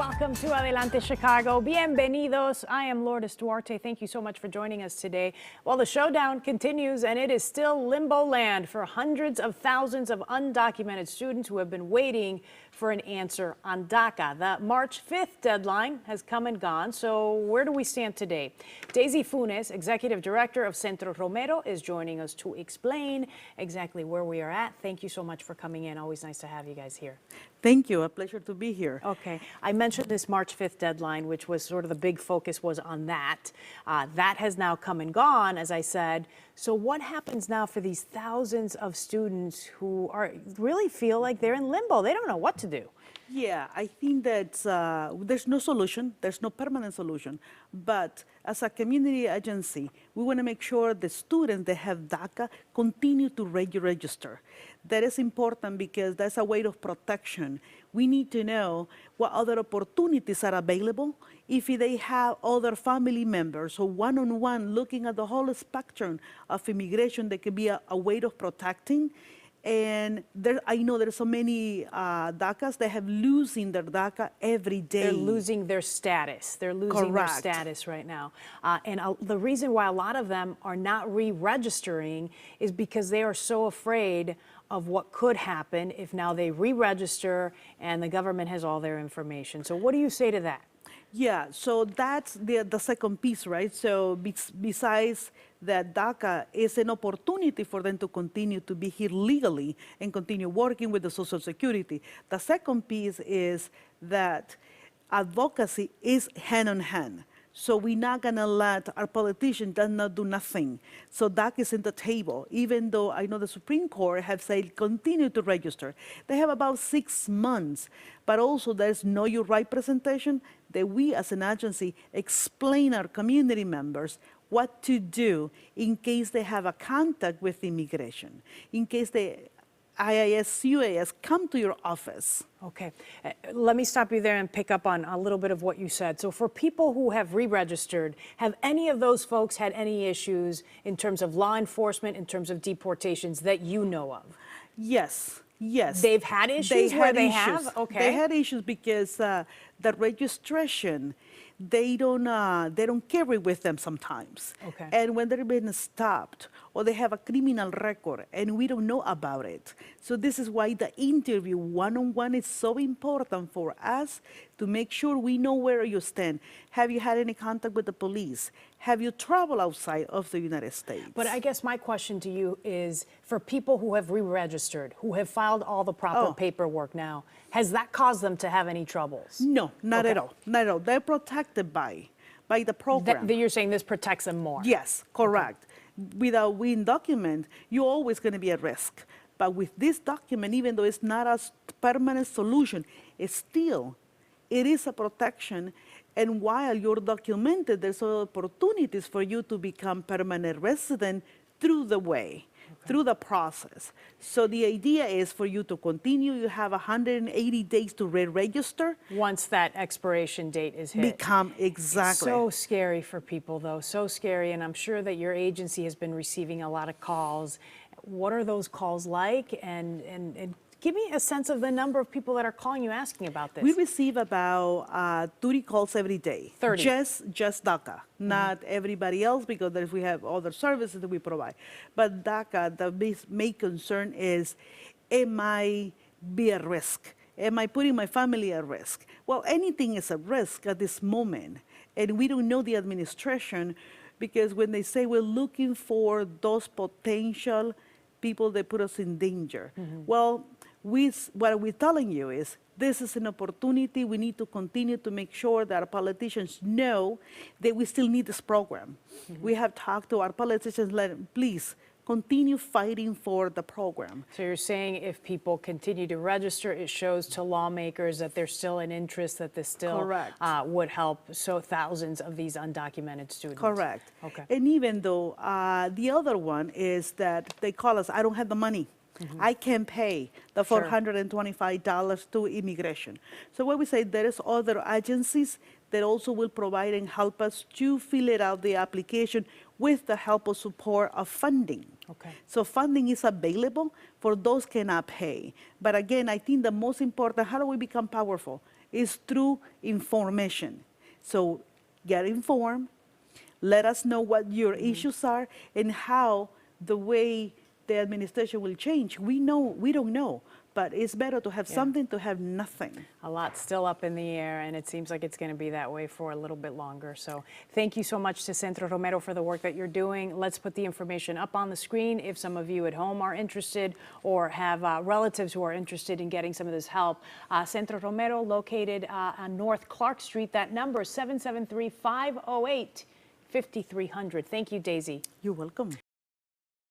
Welcome to Adelante Chicago. Bienvenidos. I am Lourdes Duarte. Thank you so much for joining us today. Well, the showdown continues, and it is still limbo land for hundreds of thousands of undocumented students who have been waiting for an answer on DACA. The March 5th deadline has come and gone, so where do we stand today? Daisy Funes, Executive Director of Centro Romero, is joining us to explain exactly where we are at. Thank you so much for coming in. Always nice to have you guys here. Thank you. A pleasure to be here. Okay. I mentioned this March 5th deadline, which was sort of the big focus was on that. That has now come and gone, as I said. So what happens now for these thousands of students who really feel like they're in limbo? They don't know what to do. Yeah, I think that there's no solution. There's no permanent solution. But as a community agency, we want to make sure the students that have DACA continue to register. That is important because that's a way of protection. We need to know what other opportunities are available if they have other family members or one-on-one looking at the whole spectrum of immigration that could be a way of protecting. And I know there are so many DACAs that have losing their DACA every day. They're losing their status. They're losing their status right now. And the reason why a lot of them are not re-registering is because they are so afraid of what could happen if now they re-register and the government has all their information. So what do you say to that? Yeah, so that's the second piece, right? So besides that, DACA is an opportunity for them to continue to be here legally and continue working with the Social Security. The second piece is that advocacy is hand in hand. So we're not going to let our politicians not do nothing. So DACA is in the table, even though I know the Supreme Court have said continue to register. They have about 6 months, but also there's Know Your Right presentation that we as an agency explain our community members what to do in case they have a contact with immigration, in case the IIS, UAS come to your office. Okay. Let me stop you there and pick up on a little bit of what you said. So for people who have re-registered, have any of those folks had any issues in terms of law enforcement, in terms of deportations that you know of? Yes. Yes. They've had issues where they have? Okay. They had issues because the registration, they don't carry with them sometimes. Okay. And when they're being stopped or they have a criminal record and we don't know about it. So this is why the interview one-on-one is so important for us to make sure we know where you stand. Have you had any contact with the police? Have you traveled outside of the United States? But I guess my question to you is, for people who have re-registered, who have filed all the proper paperwork now, has that caused them to have any troubles? No, not at all. Not at all. They're protected by the program. You're saying this protects them more? Yes, correct. With a WIN document, you're always going to be at risk. But with this document, even though it's not a permanent solution, it is a protection. And while you're documented, there's opportunities for you to become permanent resident through the way, through the process. So the idea is for you to continue. You have 180 days to re-register. Once that expiration date is hit. Exactly. So scary for people, though, so scary. And I'm sure that your agency has been receiving a lot of calls. What are those calls like? And give me a sense of the number of people that are calling you asking about this. We receive about 30 calls every day. 30? Just DACA, not everybody else, because we have other services that we provide. But DACA, the main concern is, am I be at risk? Am I putting my family at risk? Well, anything is at risk at this moment. And we don't know the administration, because when they say we're looking for those potential people that put us in danger, well, what we're telling you is this is an opportunity. We need to continue to make sure that our politicians know that we still need this program. We have talked to our politicians, please continue fighting for the program. So you're saying if people continue to register, it shows to lawmakers that there's still an interest, that this still would help so thousands of these undocumented students. Correct. Okay. And even though the other one is that they call us, I don't have the money. I can't pay the $425 to immigration. So what we say, there is other agencies that also will provide and help us to fill it out, the application, with the help or support of funding. Okay. So funding is available for those cannot pay. But again, I think the most important, how do we become powerful? is through information. So get informed, let us know what your issues are and how the way the administration will change. We don't know, but it's better to have something to have nothing. A lot still up in the air, and it seems like it's going to be that way for a little bit longer. So thank you so much to Centro Romero for the work that you're doing. Let's put the information up on the screen if some of you at home are interested or have relatives who are interested in getting some of this help. Centro Romero, located on North Clark Street. That number is 773-508-5300. Thank you, Daisy. You're welcome.